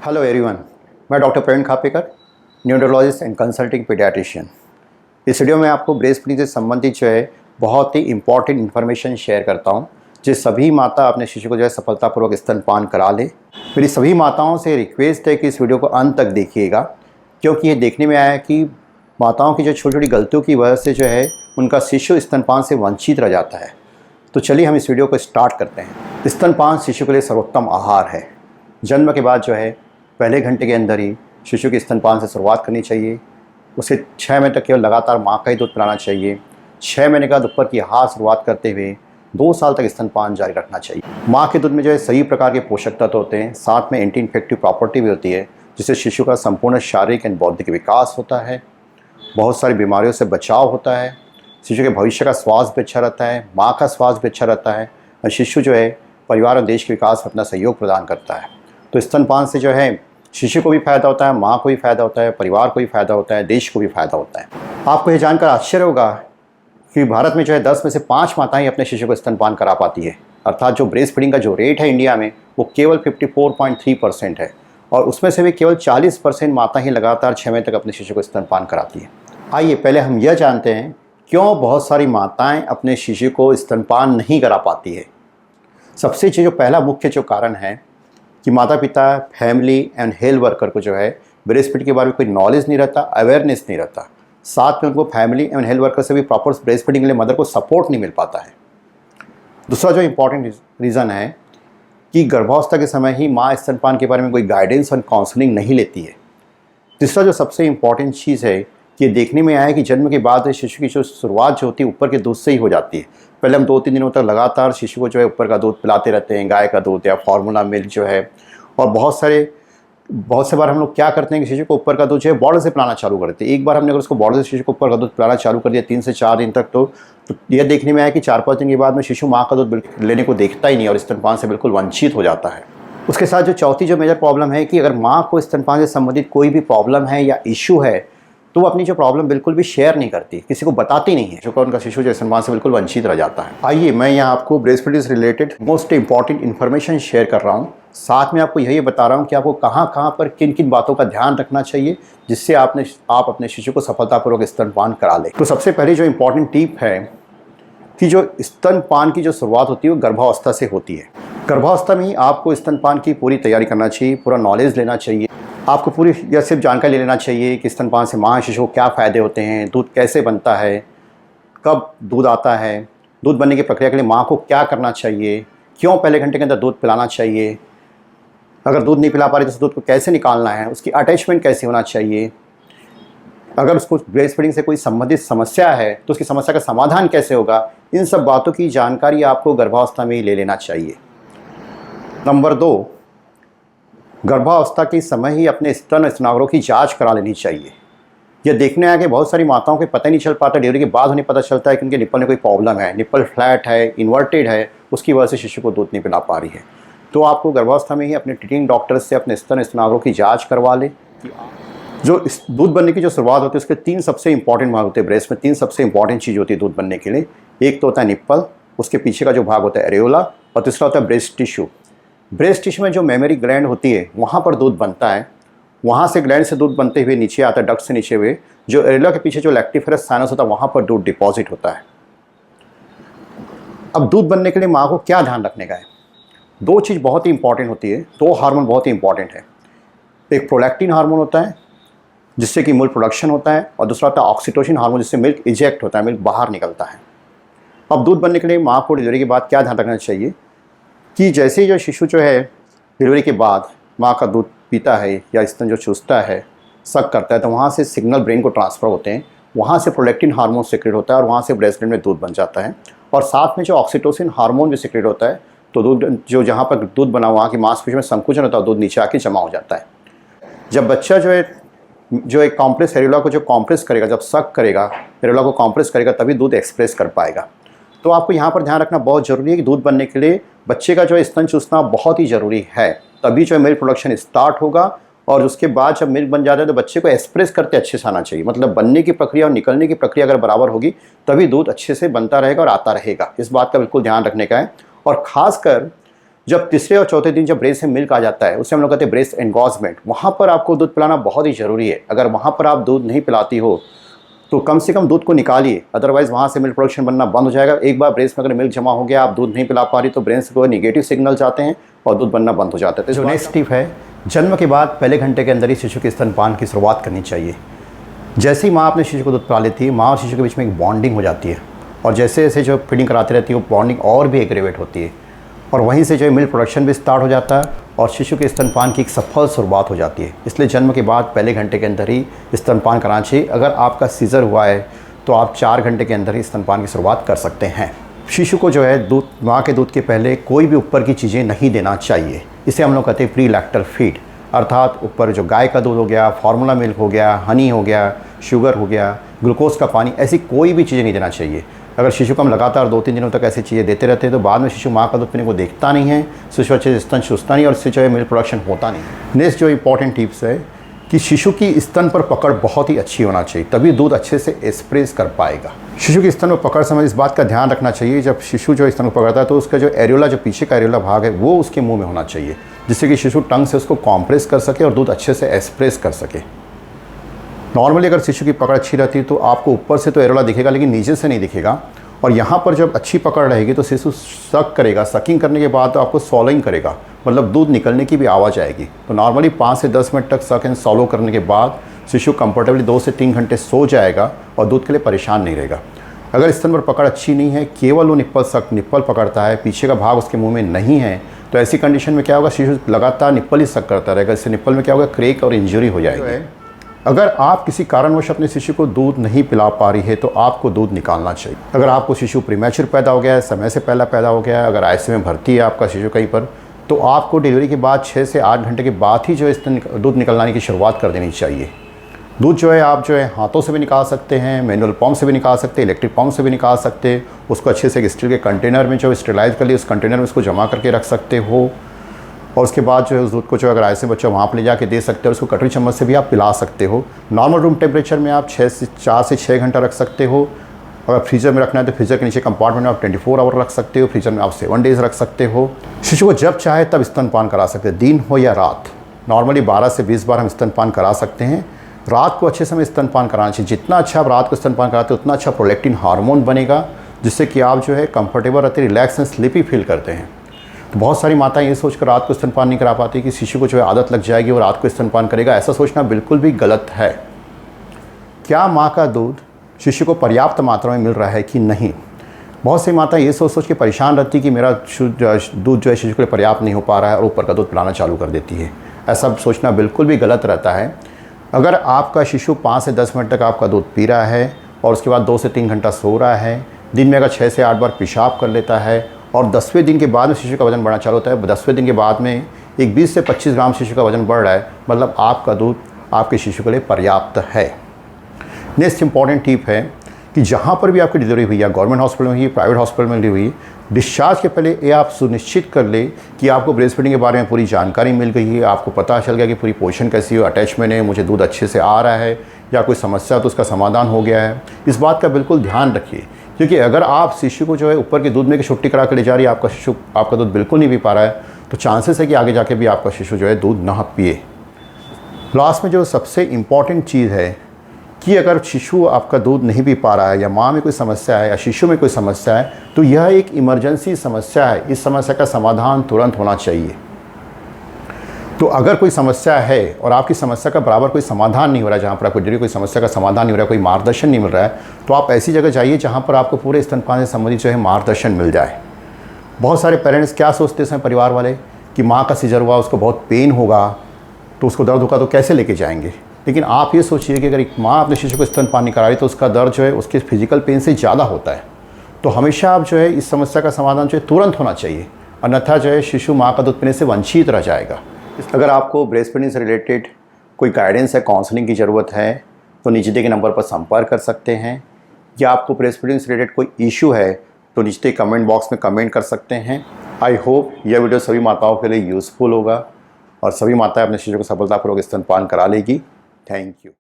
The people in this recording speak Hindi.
हेलो एवरीवन, मैं doctor Praveen Khapekar, neurologist and consulting paediatrician. इस वीडियो में आपको ब्रेस्ट फीडिंग से संबंधित बहुत ही इंपॉर्टेंट इन्फॉर्मेशन शेयर करता हूं, जो सभी माता अपने शिशु को सफलतापूर्वक स्तनपान करा लें। मेरी सभी माताओं से रिक्वेस्ट है कि इस वीडियो को अंत तक देखिएगा, क्योंकि ये देखने में आया है कि माताओं की छोटी छोटी गलतियों की वजह से उनका शिशु स्तनपान से वंचित रह जाता है। तो चलिए हम इस वीडियो को स्टार्ट करते हैं। स्तनपान शिशु के लिए सर्वोत्तम आहार है। जन्म के बाद पहले घंटे के अंदर ही शिशु के स्तनपान से शुरुआत करनी चाहिए। उसे 6 महीने तक केवल लगातार माँ का ही दूध पिलाना चाहिए। 6 महीने के बाद ऊपर की हाथ शुरुआत करते हुए 2 साल तक स्तनपान जारी रखना चाहिए। माँ के दूध में सभी प्रकार के पोषक तत्व होते हैं, साथ में एंटी इन्फेक्टिव प्रॉपर्टी भी होती है, जिससे शिशु का संपूर्ण शारीरिक एवं बौद्धिक विकास होता है, बहुत सारी बीमारियों से बचाव होता है, शिशु के भविष्य का स्वास्थ्य भी अच्छा रहता है, माँ का स्वास्थ्य भी अच्छा रहता है और शिशु परिवार और देश के विकास में अपना सहयोग प्रदान करता है। तो स्तनपान से शिशु को भी फ़ायदा होता है, माँ को भी फ़ायदा होता है, परिवार को भी फ़ायदा होता है, देश को भी फ़ायदा होता है। आपको ये जानकर आश्चर्य होगा कि भारत में 10 में से 5 माताएं अपने शिशु को स्तनपान करा पाती है। अर्थात जो ब्रेस्ट फीडिंग का जो रेट है इंडिया में, वो केवल 54.3% है और उसमें से भी केवल 40% माता ही लगातार 6 महीने तक अपने शिशु को स्तनपान कराती है। आइए पहले हम यह जानते हैं क्यों बहुत सारी माताएँ अपने शिशु को स्तनपान नहीं करा पाती है। सबसे जो पहला मुख्य कारण है कि माता पिता, फैमिली एंड हेल्थ वर्कर को ब्रेस्ट फीडिंग के बारे में कोई नॉलेज नहीं रहता, अवेयरनेस नहीं रहता। साथ में उनको फैमिली एंड हेल्थ वर्कर से भी प्रॉपर ब्रेस्ट फीडिंग के लिए मदर को सपोर्ट नहीं मिल पाता है। दूसरा जो इम्पॉर्टेंट रीज़न है कि गर्भावस्था के समय ही माँ स्तनपान के बारे में कोई गाइडेंस और काउंसलिंग नहीं लेती है। तीसरा जो सबसे इम्पॉर्टेंट चीज़ है कि देखने में आया है कि जन्म के बाद शिशु की शुरुआत होती है ऊपर के दूध से ही हो जाती है। पहले हम 2-3 दिनों तक लगातार शिशु को ऊपर का दूध पिलाते रहते हैं, गाय का दूध या फार्मूला मिल्क और बहुत से बार हम लोग क्या करते हैं कि शिशु को ऊपर का दूध बॉटल से पिलाना चालू करते हैं। एक बार हमने अगर उसको बॉटल से शिशु को ऊपर का दूध पिलाना चालू कर दिया 3 से 4 दिन तक, तो यह देखने में आया कि 4-5 दिन के बाद में शिशु माँ का दूध लेने को देखता ही नहीं और स्तनपान से बिल्कुल वंचित हो जाता है। उसके साथ चौथी मेजर प्रॉब्लम है कि अगर माँ को स्तनपान से संबंधित कोई भी प्रॉब्लम है या इशू है, तो वो अपनी प्रॉब्लम बिल्कुल भी शेयर नहीं करती, किसी को बताती नहीं है, जो उनका शिशु स्तनपान से बिल्कुल वंचित रह जाता है। आइए मैं यहाँ आपको ब्रेस्ट फीडिंग से related most important information share कर रहा हूँ। साथ में आपको यही बता रहा हूँ कि आपको कहाँ पर किन किन बातों का ध्यान रखना चाहिए, जिससे आप अपने शिशु को सफलतापूर्वक स्तनपान करा लें। तो सबसे पहले जो इम्पॉर्टेंट टिप है कि जो स्तनपान की शुरुआत होती है वो गर्भावस्था से होती है। गर्भावस्था में ही आपको स्तनपान की पूरी तैयारी करना चाहिए, पूरा नॉलेज लेना चाहिए। आपको पूरी यह सिर्फ जानकारी लेना चाहिए कि स्तनपान से माँ शिशु को क्या फ़ायदे होते हैं, दूध कैसे बनता है, कब दूध आता है, दूध बनने की प्रक्रिया के लिए माँ को क्या करना चाहिए, क्यों पहले घंटे के अंदर दूध पिलाना चाहिए, अगर दूध नहीं पिला पा रही तो उस दूध को कैसे निकालना है, उसकी अटैचमेंट कैसे होना चाहिए, अगर उसको ब्रेस्ट फीडिंग से कोई संबंधित समस्या है तो उसकी समस्या का समाधान कैसे होगा। इन सब बातों की जानकारी आपको गर्भावस्था में ही ले लेना चाहिए। नंबर 2, गर्भावस्था के समय ही अपने स्तन स्नायुओं की जांच करा लेनी चाहिए। यह देखने आया कि बहुत सारी माताओं को पता नहीं चल पाता, डिलीवरी के बाद उन्हें पता चलता है कि उनके निप्पल में कोई प्रॉब्लम है, निप्पल फ्लैट है, इन्वर्टेड है, उसकी वजह से शिशु को दूध नहीं पिला पा रही है। तो आपको गर्भावस्था में ही अपने ट्रीटिंग डॉक्टर से अपने स्तन स्नायुओं की जाँच करवा लें। जो इस दूध बनने की शुरुआत होती है उसके 3 सबसे इंपॉर्टेंट भाग होते हैं। ब्रेस्ट में 3 सबसे इंपॉर्टेंट चीज़ होती है दूध बनने के लिए। एक तो होता है निप्पल, उसके पीछे का जो भाग होता है एरियोला, और तीसरा होता है ब्रेस्ट टिश्यू। ब्रेस्ट टिश्यू में जो मेमरी ग्लैंड होती है वहाँ पर दूध बनता है। वहाँ से ग्लैंड से दूध बनते हुए नीचे आता है, डक्ट से नीचे हुए जो एरियोला के पीछे जो लैक्टिफेरस साइनस होता है वहाँ पर दूध डिपॉजिट होता है। अब दूध बनने के लिए माँ को क्या ध्यान रखने का है? 2 चीज़ बहुत ही इंपॉर्टेंट होती है, 2 हार्मोन बहुत ही इंपॉर्टेंट है। एक प्रोलैक्टिन हार्मोन होता है जिससे कि मिल्क प्रोडक्शन होता है, और दूसरा होता है ऑक्सीटोसिन हार्मोन जिससे मिल्क इजेक्ट होता है, मिल्क बाहर निकलता है। अब दूध बनने के लिए माँ को डिलीवरी के बाद क्या ध्यान रखना चाहिए कि जैसे ही जो शिशु डिलीवरी के बाद माँ का दूध पीता है या स्तन चूसता है, सक करता है, तो वहाँ से सिग्नल ब्रेन को ट्रांसफ़र होते हैं, वहाँ से प्रोलैक्टिन हार्मोन सिक्रेट होता है और वहाँ से ब्रेस्ट में दूध बन जाता है। और साथ में जो ऑक्सीटोसिन हार्मोन भी सिक्रेट होता है, तो दूध जहाँ पर दूध बना वहाँ की मांसपेशी में संकुचन होता है, दूध नीचे आके जमा हो जाता है। जब बच्चा एक कॉम्प्रेस एरियोला को कॉम्प्रेस करेगा, जब सक करेगा एरियोला को कॉम्प्रेस करेगा, तभी दूध एक्सप्रेस कर पाएगा। तो आपको यहाँ पर ध्यान रखना बहुत ज़रूरी है कि दूध बनने के लिए बच्चे का स्तन चूसना बहुत ही ज़रूरी है, तभी मिल्क प्रोडक्शन स्टार्ट होगा। और उसके बाद जब मिल्क बन जाता है तो बच्चे को एक्सप्रेस करते अच्छे से आना चाहिए, मतलब बनने की प्रक्रिया और निकलने की प्रक्रिया अगर बराबर होगी तभी दूध अच्छे से बनता रहेगा और आता रहेगा। इस बात का बिल्कुल ध्यान रखने का है। और ख़ासकर जब तीसरे और चौथे दिन जब ब्रेस्ट से मिल्क आ जाता है, उसे हम लोग कहते हैं ब्रेस्ट एनगॉर्जमेंट, वहाँ पर आपको दूध पिलाना बहुत ही ज़रूरी है। अगर वहाँ पर आप दूध नहीं पिलाती हो तो कम से कम दूध को निकालिए, अदरवाइज़ वहाँ से मिल्क प्रोडक्शन बनना बंद हो जाएगा। एक बार ब्रेस्ट में अगर मिल्क जमा हो गया, आप दूध नहीं पिला पा रही, तो ब्रेस्ट को नेगेटिव सिग्नल जाते हैं और दूध बनना बंद हो जाता है। तो जो नेक्स्ट टिप है, जन्म के बाद पहले घंटे के अंदर ही शिशु के स्तनपान की शुरुआत करनी चाहिए। जैसे ही माँ अपने शिशु को दूध पिला लेती है, माँ और शिशु के बीच में एक बॉन्डिंग हो जाती है, और जैसे जैसे जो फीडिंग कराती रहती है वो बॉन्डिंग और भी एग्रीवेट होती है, और वहीं से जो है मिल्क प्रोडक्शन भी स्टार्ट हो जाता है और शिशु के स्तनपान की एक सफल शुरुआत हो जाती है। इसलिए जन्म के बाद पहले घंटे के अंदर ही स्तनपान कराना चाहिए। अगर आपका सीज़र हुआ है तो आप 4 घंटे के अंदर ही स्तनपान की शुरुआत कर सकते हैं। शिशु को जो है दूध, माँ के दूध के पहले कोई भी ऊपर की चीज़ें नहीं देना चाहिए। इसे हम लोग कहते हैं प्री लैक्टल फीड, अर्थात ऊपर जो गाय का दूध हो गया, फार्मूला मिल्क हो गया, हनी हो गया, शुगर हो गया, ग्लूकोज का पानी, ऐसी कोई भी चीज़ें नहीं देना चाहिए। अगर शिशु को हम लगातार 2-3 दिनों तक ऐसी चीज़ें देते रहते हैं तो बाद में शिशु माँ का दूध पीने को देखता नहीं है, शिशु अच्छे से स्तन चूसता नहीं और इससे जो है मिल्क प्रोडक्शन होता नहीं। नेक्स्ट जो इंपॉर्टेंट टिप्स है कि शिशु की स्तन पर पकड़ बहुत ही अच्छी होना चाहिए, तभी दूध अच्छे से एक्सप्रेस कर पाएगा। शिशु की स्तन पर पकड़ समय इस बात का ध्यान रखना चाहिए, जब शिशु जो स्तन को पकड़ता है तो उसका जो एरियोला, जो पीछे का एरियोला भाग है, वो उसके मुंह में होना चाहिए, जिससे कि शिशु टंग से उसको कॉम्प्रेस कर सके और दूध अच्छे से एक्सप्रेस कर सके। नॉर्मली अगर शिशु की पकड़ अच्छी रहती है तो आपको ऊपर से तो एरियोला दिखेगा लेकिन नीचे से नहीं दिखेगा, और यहाँ पर जब अच्छी पकड़ रहेगी तो शिशु सक करेगा, सकिंग करने के बाद तो आपको सॉलोइंग करेगा, मतलब दूध निकलने की भी आवाज़ आएगी। तो नॉर्मली 5 से 10 मिनट तक सक एंड सॉलो करने के बाद शिशु कंफर्टेबली 2 से 3 घंटे सो जाएगा और दूध के लिए परेशान नहीं रहेगा। अगर स्तन पर पकड़ अच्छी नहीं है, केवल वो निप्पल पकड़ता है, पीछे का भाग उसके मुंह में नहीं है, तो ऐसी कंडीशन में क्या होगा, शिशु लगातार निप्पल ही सक करता रहेगा। इससे निप्पल में क्या होगा, क्रैक और इंजरी हो जाएगी। अगर आप किसी कारणवश अपने शिशु को दूध नहीं पिला पा रही है तो आपको दूध निकालना चाहिए। अगर आपको शिशु प्रीमैच्योर पैदा हो गया है, समय से पहला पैदा हो गया है, अगर आईसीयू में भर्ती है आपका शिशु कहीं पर, तो आपको डिलीवरी के बाद 6 से 8 घंटे के बाद ही जो है दूध निकलने की शुरुआत कर देनी चाहिए। दूध जो है आप जो है हाथों से भी निकाल सकते हैं, मैनुअल पंप से भी निकाल सकते हैं, इलेक्ट्रिक पंप से भी निकाल सकते हैं। उसको अच्छे से एक स्टील के कंटेनर में जो स्टेलाइज कर लिए, उस कंटेनर में उसको जमा करके रख सकते हो, और उसके बाद जो है उस दूध को जो अगर ऐसे बच्चा वहाँ पर ले जाके दे सकते हो, उसको कटोरी चम्मच से भी आप पिला सकते हो। नॉर्मल रूम टेम्परेचर में आप 4 से 6 घंटा रख सकते हो। अगर फ्रीज़र में रखना है तो फ्रीज़र के नीचे कंपार्टमेंट में आप 24 आवर रख सकते हो, फ्रीज़र में आप 7 डेज़ रख सकते हो। शिशु को जब चाहे तब स्तनपान करा सकते हैं, दिन हो या रात। नॉर्मली 12 से 20 बार हम स्तनपान करा सकते हैं। रात को अच्छे समय स्तनपान कराना चाहिए। जितना अच्छा आप रात को स्तनपान कराते हो उतना अच्छा प्रोलैक्टिन हार्मोन बनेगा, जिससे कि आप जो है कंफर्टेबल रहते, रिलैक्स एंड स्लीपी फील करते हैं। तो बहुत सारी माताएं ये सोचकर रात को स्तनपान नहीं करा पाती कि शिशु को जो है आदत लग जाएगी और रात को स्तनपान करेगा। ऐसा सोचना बिल्कुल भी गलत है। क्या माँ का दूध शिशु को पर्याप्त मात्रा में मिल रहा है कि नहीं? बहुत सी माताएं ये सोच के परेशान रहती कि मेरा दूध जो है शिशु के लिए पर्याप्त नहीं हो पा रहा है और ऊपर का दूध पिलाना चालू कर देती है। ऐसा सोचना बिल्कुल भी गलत रहता है। अगर आपका शिशु 5 से 10 मिनट तक आपका दूध पी रहा है और उसके बाद 2 से 3 घंटा सो रहा है, दिन में अगर 6 से 8 बार पेशाब कर लेता है और 10वें दिन के बाद में शिशु का वजन बढ़ना चालू होता है, 10वें दिन के बाद में एक 20 से 25 ग्राम शिशु का वजन बढ़ रहा है, मतलब आपका दूध आपके शिशु के लिए पर्याप्त है। नेक्स्ट इंपॉर्टेंट टिप है कि जहाँ पर भी आपकी डिलीवरी हुई है, गवर्नमेंट हॉस्पिटल में हुई, प्राइवेट हॉस्पिटल में हुई, डिस्चार्ज के पहले ये आप सुनिश्चित कर ले कि आपको ब्रेस्ट फीडिंग के बारे में पूरी जानकारी मिल गई है, आपको पता चल गया कि पूरी पोजीशन कैसी हो, अटैचमेंट है, मुझे दूध अच्छे से आ रहा है या कोई समस्या तो उसका समाधान हो गया है। इस बात का बिल्कुल ध्यान रखिए, क्योंकि अगर आप शिशु को जो है ऊपर के दूध में की छुट्टी करा कर ले जा रही है, आपका शिशु आपका दूध बिल्कुल नहीं पी पा रहा है, तो चांसेस है कि आगे जाके भी आपका शिशु जो है दूध ना पिए। लास्ट में जो सबसे इम्पॉर्टेंट चीज़ है कि अगर शिशु आपका दूध नहीं पी पा रहा है या माँ में कोई समस्या है या शिशु में कोई समस्या है, तो यह एक इमरजेंसी समस्या है। इस समस्या का समाधान तुरंत होना चाहिए। तो अगर कोई समस्या है और आपकी समस्या का बराबर कोई समाधान नहीं हो रहा है, जहाँ पर आपको कोई समस्या का समाधान नहीं हो रहा है, कोई मार्गदर्शन नहीं मिल रहा है, तो आप ऐसी जगह जाइए जहाँ पर आपको पूरे स्तनपान से संबंधित जो है मार्गदर्शन मिल जाए। बहुत सारे पेरेंट्स क्या सोचते हैं परिवार वाले कि माँ का सीजर हुआ, उसको बहुत पेन होगा, तो उसको दर्द होगा तो कैसे लेके जाएंगे। लेकिन आप ये सोचिए कि अगर एक माँ अपने शिशु को स्तनपान नहीं करा रही तो उसका दर्द जो है उसके फिजिकल पेन से ज़्यादा होता है। तो हमेशा आप जो है इस समस्या का समाधान जो है तुरंत होना चाहिए, अन्यथा जो है शिशु माँ का दूध पीने से वंचित रह जाएगा। अगर आपको ब्रेस्ट फीडिंग से रिलेटेड कोई गाइडेंस है, काउंसलिंग की ज़रूरत है, तो नीचे दिए गए नंबर पर संपर्क कर सकते हैं। या आपको ब्रेस्ट फीडिंग से रिलेटेड कोई इशू है तो नीचे कमेंट बॉक्स में कमेंट कर सकते हैं। आई होप यह वीडियो सभी माताओं के लिए यूज़फुल होगा और सभी माताएं अपने शिशु को सफलतापूर्वक स्तनपान करा लेगी। Thank you.